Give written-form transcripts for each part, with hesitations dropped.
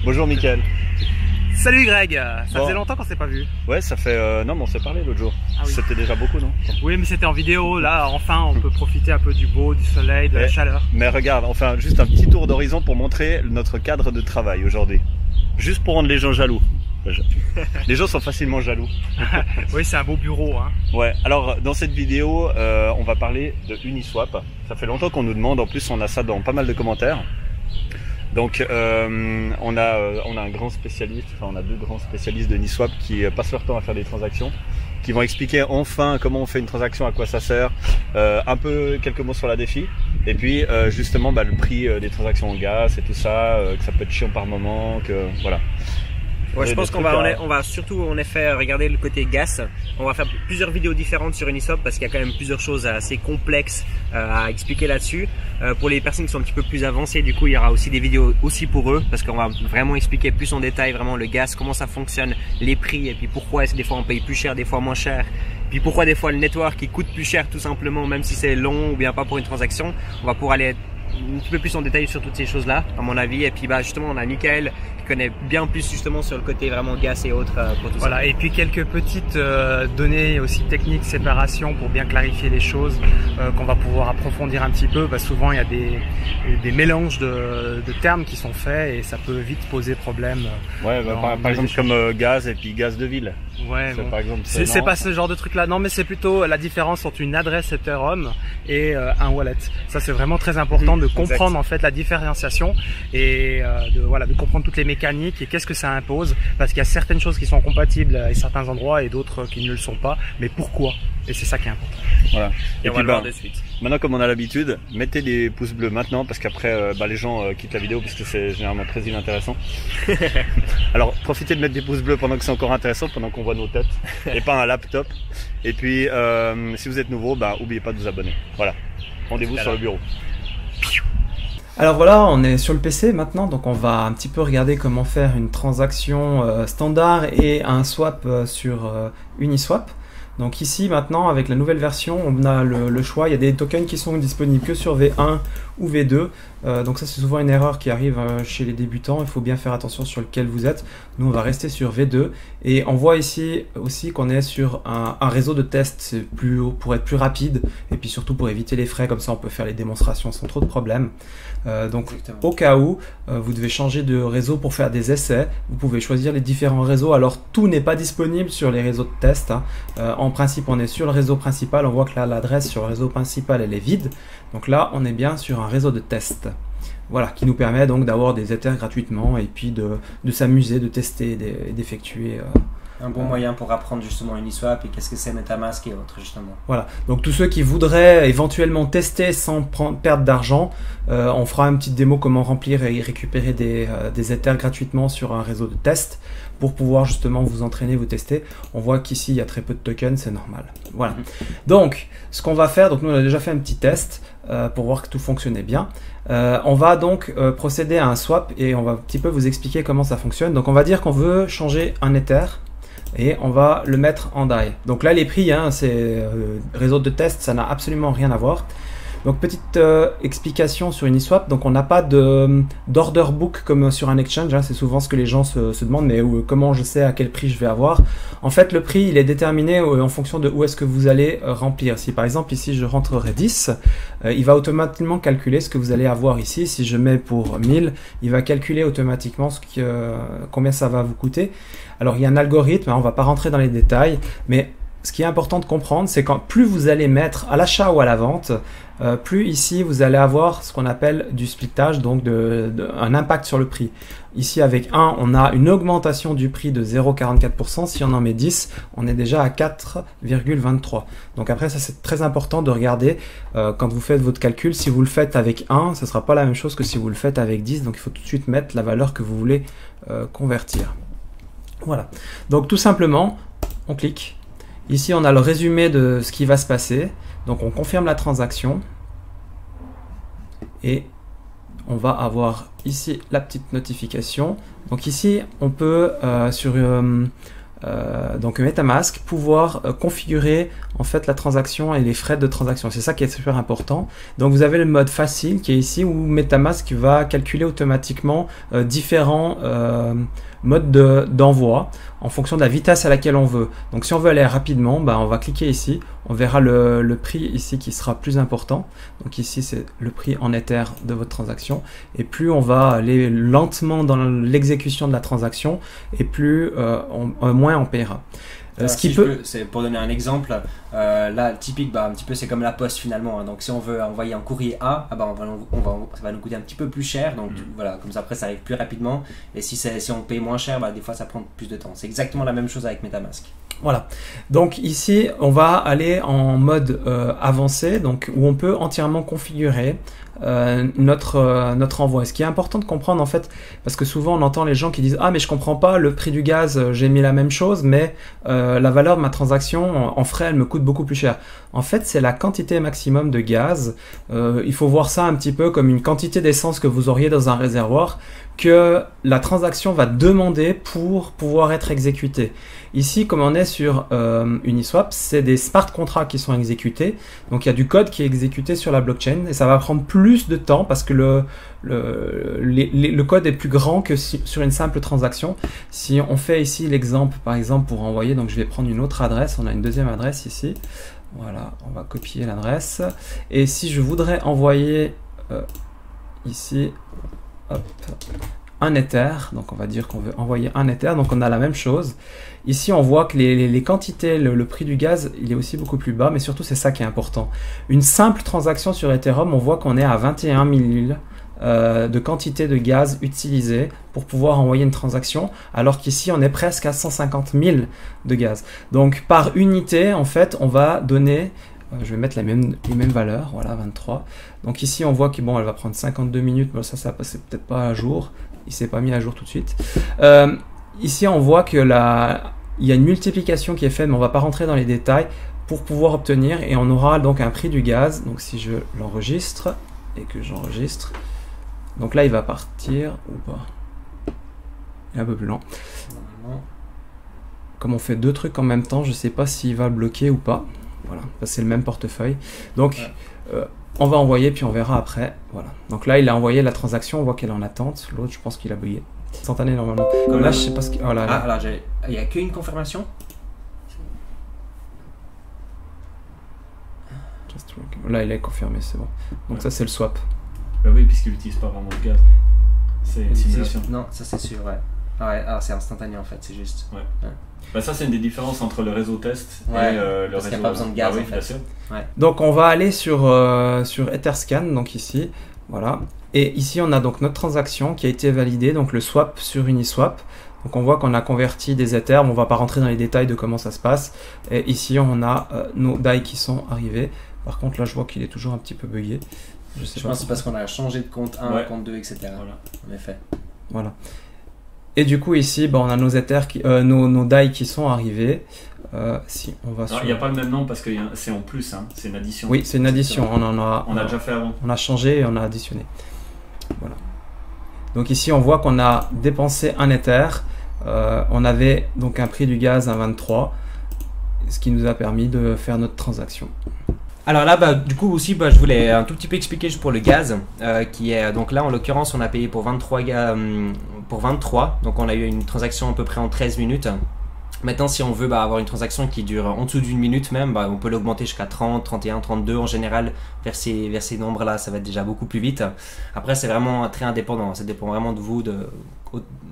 Bonjour Mickaël. Salut Greg, ça Bon. faisait longtemps qu'on s'est pas vu. Ouais, ça fait... non, mais on s'est parlé l'autre jour. Ah oui. C'était déjà beaucoup, non? Oui, mais c'était en vidéo, là enfin on peut profiter un peu du beau, du soleil, de la chaleur. Mais regarde, enfin, juste un petit tour d'horizon pour montrer notre cadre de travail aujourd'hui. Juste pour rendre les gens jaloux. Les gens sont facilement jaloux. Oui, c'est un beau bureau. Hein. Ouais, alors dans cette vidéo, on va parler de Uniswap. Ça fait longtemps qu'on nous demande, en plus on a ça dans pas mal de commentaires. Donc on a un grand spécialiste, enfin on a deux grands spécialistes de Uniswap qui passent leur temps à faire des transactions, qui vont expliquer enfin comment on fait une transaction, à quoi ça sert, un peu quelques mots sur la défi, et puis justement le prix des transactions en gaz et tout ça, que ça peut être chiant par moment, que voilà. Ouais, je Et pense des qu'on trucs va, on va surtout en effet regarder le côté gas. On va faire plusieurs vidéos différentes sur Uniswap parce qu'il y a quand même plusieurs choses assez complexes à expliquer là-dessus. Pour les personnes qui sont un petit peu plus avancées, du coup, il y aura aussi des vidéos aussi pour eux parce qu'on va vraiment expliquer plus en détail vraiment le gaz, comment ça fonctionne, les prix et puis pourquoi est-ce que des fois on paye plus cher, des fois moins cher. Puis pourquoi des fois le network qui coûte plus cher tout simplement, même si c'est long ou bien pas pour une transaction. On va pouvoir aller un petit peu plus en détail sur toutes ces choses-là, à mon avis. Et puis justement, on a Mickaël qui connaît bien plus justement sur le côté vraiment gaz et autres pour tout Voilà, ça. et puis quelques petites données aussi techniques, séparation pour bien clarifier les choses qu'on va pouvoir approfondir un petit peu. Parce que souvent il y a des mélanges de termes qui sont faits et ça peut vite poser problème. Ouais, par exemple comme gaz et puis gaz de ville. Ouais, bon. Par exemple, C'est pas ce genre de truc là, non, mais c'est plutôt la différence entre une adresse Ethereum et un wallet. Ça c'est vraiment très important de comprendre en fait la différenciation et de comprendre toutes les mécaniques et qu'est-ce que ça impose, parce qu'il y a certaines choses qui sont compatibles à certains endroits et d'autres qui ne le sont pas, mais pourquoi? Et c'est ça qui est important. Voilà. Et on va le voir de suite. Maintenant, comme on a l'habitude, mettez des pouces bleus maintenant parce qu'après les gens quittent la vidéo puisque c'est généralement très inintéressant. Alors profitez de mettre des pouces bleus pendant que c'est encore intéressant, pendant qu'on voit nos têtes et pas un laptop. Et puis si vous êtes nouveau, n'oubliez pas de vous abonner. Voilà. Rendez-vous sur le bureau. Alors voilà, on est sur le PC maintenant, donc on va un petit peu regarder comment faire une transaction standard et un swap sur Uniswap. Donc ici maintenant avec la nouvelle version on a le choix, il y a des tokens qui sont disponibles que sur V1 ou V2, donc ça c'est souvent une erreur qui arrive chez les débutants, il faut bien faire attention sur lequel vous êtes. Nous on va rester sur V2 et on voit ici aussi qu'on est sur un réseau de test, c'est pour être plus rapide et puis surtout pour éviter les frais, comme ça on peut faire les démonstrations sans trop de problèmes. Donc Exactement. au cas où vous devez changer de réseau pour faire des essais, vous pouvez choisir les différents réseaux. Alors tout n'est pas disponible sur les réseaux de test, hein. En principe on est sur le réseau principal, on voit que là l'adresse sur le réseau principal elle est vide, donc là on est bien sur un réseau de test, voilà, qui nous permet donc d'avoir des ethers gratuitement et puis de s'amuser, de tester, d'effectuer Un bon moyen pour apprendre justement Uniswap et qu'est-ce que c'est MetaMask et autres justement. Voilà, donc tous ceux qui voudraient éventuellement tester sans perdre d'argent, on fera une petite démo comment remplir et récupérer des ethers gratuitement sur un réseau de test pour pouvoir justement vous entraîner, vous tester. On voit qu'ici il y a très peu de tokens, c'est normal. Voilà. Donc ce qu'on va faire, donc nous on a déjà fait un petit test pour voir que tout fonctionnait bien. On va donc procéder à un swap et on va un petit peu vous expliquer comment ça fonctionne. Donc on va dire qu'on veut changer un ether et on va le mettre en DAI. Donc là les prix, hein, c'est réseau de test, ça n'a absolument rien à voir. Donc petite explication sur Uniswap, donc on n'a pas d'order book comme sur un exchange, hein, c'est souvent ce que les gens se demandent, mais comment je sais à quel prix je vais avoir. En fait le prix il est déterminé en fonction de où est-ce que vous allez remplir. Si par exemple ici je rentrerai 10, il va automatiquement calculer ce que vous allez avoir ici. Si je mets pour 1000, il va calculer automatiquement combien ça va vous coûter. Alors il y a un algorithme, hein, on va pas rentrer dans les détails, mais ce qui est important de comprendre, c'est quand plus vous allez mettre à l'achat ou à la vente, plus ici vous allez avoir ce qu'on appelle du splittage, donc un impact sur le prix. Ici avec 1, on a une augmentation du prix de 0,44%. Si on en met 10, on est déjà à 4,23. Donc après ça c'est très important de regarder quand vous faites votre calcul. Si vous le faites avec 1, ce ne sera pas la même chose que si vous le faites avec 10. Donc il faut tout de suite mettre la valeur que vous voulez convertir. Voilà. Donc tout simplement, on clique. Ici, on a le résumé de ce qui va se passer. Donc, on confirme la transaction. Et on va avoir ici la petite notification. Donc ici, on peut, sur donc MetaMask, pouvoir configurer en fait la transaction et les frais de transaction. C'est ça qui est super important. Donc vous avez le mode facile qui est ici où MetaMask va calculer automatiquement différents modes d'envoi en fonction de la vitesse à laquelle on veut. Donc si on veut aller rapidement, on va cliquer ici, on verra le prix ici qui sera plus important. Donc ici c'est le prix en Ether de votre transaction, et plus on va aller lentement dans l'exécution de la transaction, et plus moins on paiera. C'est pour donner un exemple, là typique, un petit peu c'est comme la poste finalement, hein. Donc si on veut envoyer un courrier A, ça va nous coûter un petit peu plus cher, donc voilà, comme ça après ça arrive plus rapidement, et si on paye moins cher, des fois ça prend plus de temps. C'est exactement la même chose avec MetaMask. Voilà, donc ici on va aller en mode avancé, donc où on peut entièrement configurer notre envoi. Ce qui est important de comprendre en fait, parce que souvent on entend les gens qui disent « Ah mais je comprends pas, le prix du gaz, j'ai mis la même chose, mais la valeur de ma transaction en frais, elle me coûte beaucoup plus cher. » En fait, c'est la quantité maximum de gaz. Il faut voir ça un petit peu comme une quantité d'essence que vous auriez dans un réservoir, que la transaction va demander pour pouvoir être exécutée. Ici, comme on est sur Uniswap, c'est des smart contracts qui sont exécutés. Donc il y a du code qui est exécuté sur la blockchain, et ça va prendre plus de temps parce que le code est plus grand que sur une simple transaction. Si on fait ici l'exemple, par exemple, pour envoyer, donc je vais prendre une autre adresse, on a une deuxième adresse ici. Voilà, on va copier l'adresse. Et si je voudrais envoyer ici, hop, un Ether, donc on va dire qu'on veut envoyer un Ether, donc on a la même chose. Ici on voit que les quantités, le prix du gaz, il est aussi beaucoup plus bas, mais surtout c'est ça qui est important. Une simple transaction sur Ethereum, on voit qu'on est à 21 000 de quantité de gaz utilisée pour pouvoir envoyer une transaction, alors qu'ici on est presque à 150 000 de gaz. Donc par unité, en fait, on va donner, je vais mettre les mêmes valeurs, voilà, 23. Donc ici on voit que elle va prendre 52 minutes, bon, ça va passer peut-être pas à jour, il s'est pas mis à jour tout de suite. Ici on voit que il y a une multiplication qui est faite, mais on va pas rentrer dans les détails, pour pouvoir obtenir, et on aura donc un prix du gaz. Donc si je l'enregistre et que j'enregistre, donc là il va partir ou pas, il est un peu plus lent. Comme on fait deux trucs en même temps, je sais pas s'il va bloquer ou pas. Voilà, c'est le même portefeuille. Donc on va envoyer, puis on verra après. Voilà. Donc là il a envoyé la transaction, on voit qu'elle est en attente. L'autre, je pense qu'il a bugué. Instantané normalement. Comme là je sais pas ce qu'il... Oh là, là. Alors il n'y a qu'une confirmation. Là il est confirmé, c'est bon. Donc ça c'est le swap. Bah oui, puisqu'il n'utilise pas vraiment de gaz. C'est une simulation. Non, ça c'est sûr, ouais. Ah ouais, alors c'est instantané en fait, c'est juste. Ouais. Bah ça c'est une des différences entre le réseau test et le réseau. Il n'y a pas besoin de gaz en fait. Ouais. Donc on va aller sur Etherscan, donc ici, voilà. Et ici on a donc notre transaction qui a été validée, donc le swap sur Uniswap. Donc on voit qu'on a converti des Ethers, on va pas rentrer dans les détails de comment ça se passe. Et ici on a nos DAI qui sont arrivés. Par contre là je vois qu'il est toujours un petit peu bugué. Je pense que c'est parce qu'on a changé de compte 1 à compte 2, etc. Voilà. En effet. Voilà. Et du coup ici, on a nos Ethers, nos DAI qui sont arrivés. Si on va sur... Il n'y a pas le même nom parce que c'est en plus, hein. C'est une addition. Oui, c'est une addition. On a déjà fait avant. On a changé et on a additionné. Voilà. Donc ici, on voit qu'on a dépensé un Ether. On avait donc un prix du gaz à 23, ce qui nous a permis de faire notre transaction. Alors là, du coup aussi, je voulais un tout petit peu expliquer juste pour le gaz, qui est donc là en l'occurrence on a payé pour 23, donc on a eu une transaction à peu près en 13 minutes. Maintenant, si on veut avoir une transaction qui dure en dessous d'une minute même, on peut l'augmenter jusqu'à 30, 31, 32 en général. Vers ces nombres-là, ça va être déjà beaucoup plus vite. Après, c'est vraiment très indépendant. Ça dépend vraiment de vous, de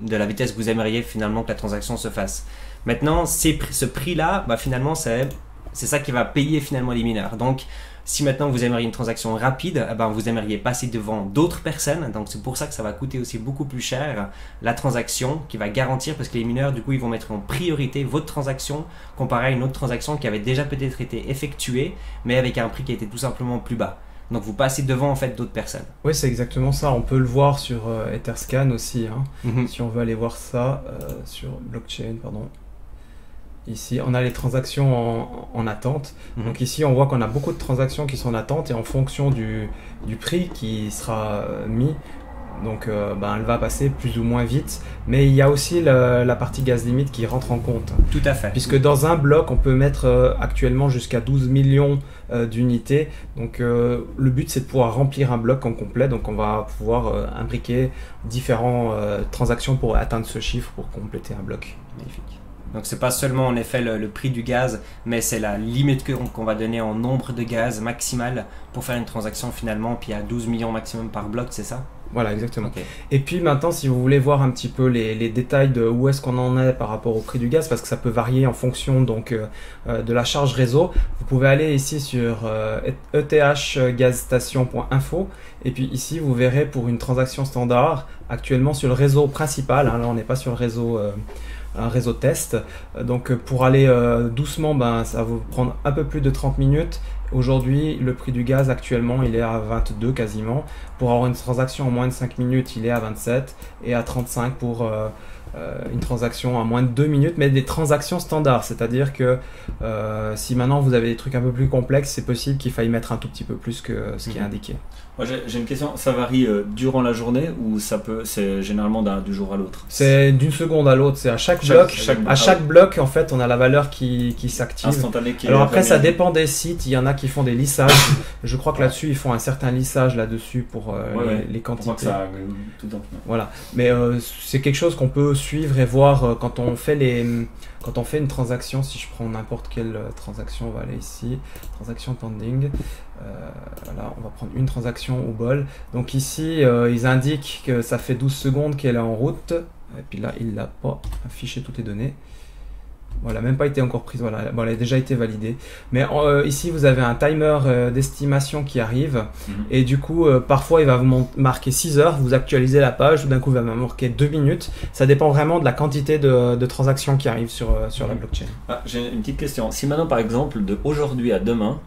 la vitesse que vous aimeriez finalement que la transaction se fasse. Maintenant, ce prix-là, finalement, c'est ça qui va payer finalement les mineurs. Donc, si maintenant vous aimeriez une transaction rapide, vous aimeriez passer devant d'autres personnes. Donc, c'est pour ça que ça va coûter aussi beaucoup plus cher la transaction qui va garantir, parce que les mineurs, du coup, ils vont mettre en priorité votre transaction comparé à une autre transaction qui avait déjà peut-être été effectuée, mais avec un prix qui était tout simplement plus bas. Donc, vous passez devant en fait d'autres personnes. Oui, c'est exactement ça. On peut le voir sur Etherscan aussi. Hein. Si on veut aller voir ça sur blockchain, pardon. Ici, on a les transactions en attente. Donc ici, on voit qu'on a beaucoup de transactions qui sont en attente, et en fonction du prix qui sera mis, Donc elle va passer plus ou moins vite, mais il y a aussi la partie gaz limite qui rentre en compte. Tout à fait. Puisque dans un bloc, on peut mettre actuellement jusqu'à 12 millions d'unités. Donc le but, c'est de pouvoir remplir un bloc en complet. Donc on va pouvoir imbriquer différentes transactions pour atteindre ce chiffre pour compléter un bloc. Magnifique. Donc c'est pas seulement en effet le prix du gaz, mais c'est la limite qu'on va donner en nombre de gaz maximal pour faire une transaction finalement, puis à 12 millions maximum par bloc, c'est ça? Voilà, exactement. Okay. Et puis maintenant, si vous voulez voir un petit peu les détails de où est-ce qu'on en est par rapport au prix du gaz, parce que ça peut varier en fonction donc de la charge réseau, vous pouvez aller ici sur ethgazstation.info et puis ici vous verrez pour une transaction standard, actuellement sur le réseau principal, hein, là on n'est pas sur le réseau un réseau test. Donc pour aller doucement, ça va vous prendre un peu plus de 30 minutes. Aujourd'hui, le prix du gaz actuellement, il est à 22 quasiment. Pour avoir une transaction en moins de 5 minutes, il est à 27 et à 35 pour une transaction en moins de 2 minutes, mais des transactions standards. C'est-à-dire que si maintenant vous avez des trucs un peu plus complexes, c'est possible qu'il faille mettre un tout petit peu plus que ce qui est indiqué. Moi, j'ai une question, ça varie durant la journée ou c'est généralement du jour à l'autre? C'est d'une seconde à l'autre, c'est à chaque bloc. À chaque bloc, en fait, on a la valeur qui s'active. Instantané. Alors après, ça dépend des sites. Il y en a qui font des lissages. Je crois que là-dessus, ils font un certain lissage là-dessus pour les quantités. Pour que ça tout le temps. Voilà. Mais c'est quelque chose qu'on peut suivre et voir quand on fait une transaction. Si je prends n'importe quelle transaction, on va aller ici, transaction pending. Voilà, on va prendre une transaction au bol. Donc ici, ils indiquent que ça fait 12 secondes qu'elle est en route. Et puis là, il n'a pas affiché toutes les données. Voilà, même pas été encore prise. Voilà, bon, elle a déjà été validée. Mais ici, vous avez un timer d'estimation qui arrive. Et du coup, parfois, il va vous marquer 6 heures. Vous actualisez la page. Tout d'un coup, il va vous marquer 2 minutes. Ça dépend vraiment de la quantité de transactions qui arrivent sur la blockchain. J'ai une petite question. Si maintenant, par exemple, de aujourd'hui à demain,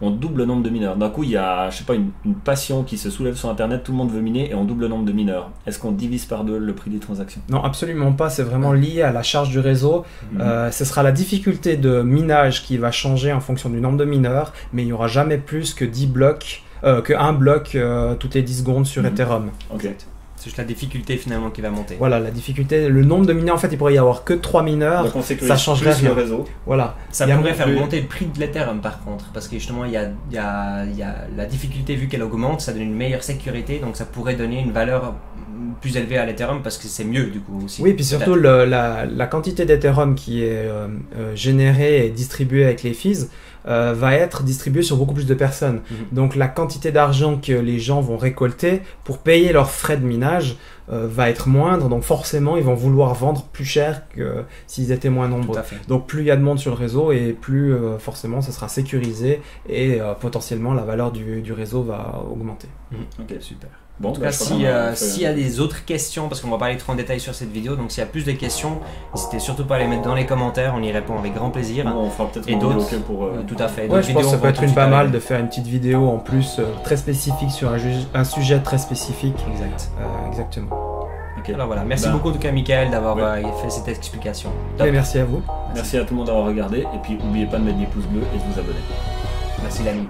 on double le nombre de mineurs. D'un coup, il y a, je sais pas, une passion qui se soulève sur Internet, tout le monde veut miner et on double le nombre de mineurs. Est-ce qu'on divise par deux le prix des transactions? Non, absolument pas. C'est vraiment lié à la charge du réseau. Ce sera la difficulté de minage qui va changer en fonction du nombre de mineurs, mais il n'y aura jamais plus que 10 blocs, qu'un bloc toutes les 10 secondes sur Ethereum. Ok. C'est juste la difficulté finalement qui va monter. Voilà, la difficulté, le nombre de mineurs, en fait, il pourrait y avoir que 3 mineurs. Donc on ça changerait rien. Le réseau. Voilà. Ça pourrait faire augmenter le prix de l'Ethereum par contre, parce que justement il y a la difficulté vu qu'elle augmente, ça donne une meilleure sécurité, donc ça pourrait donner une valeur plus élevée à l'Ethereum parce que c'est mieux du coup aussi. Oui, puis surtout la quantité d'Ethereum qui est générée et distribuée avec les fees va être distribuée sur beaucoup plus de personnes. Donc la quantité d'argent que les gens vont récolter pour payer leurs frais de minage va être moindre, donc forcément ils vont vouloir vendre plus cher que s'ils étaient moins nombreux. Donc plus il y a de monde sur le réseau et plus forcément ça sera sécurisé et potentiellement la valeur du réseau va augmenter. Ok, super. Bon, en tout cas, s'il y a des autres questions, parce qu'on va pas aller trop en détail sur cette vidéo, donc s'il y a plus de questions, n'hésitez surtout pas à les mettre dans les commentaires, on y répond avec grand plaisir. On fera peut-être et d'autres pour tout à fait. Ouais, je pense que ça peut être pas mal de faire une petite vidéo en plus très spécifique sur un sujet très spécifique. Exactement. Okay. Alors voilà, merci beaucoup en tout cas Michael d'avoir fait cette explication. Et merci à vous. Merci à tout le monde d'avoir regardé et puis n'oubliez pas de mettre des pouces bleus et de vous abonner. Merci l'ami.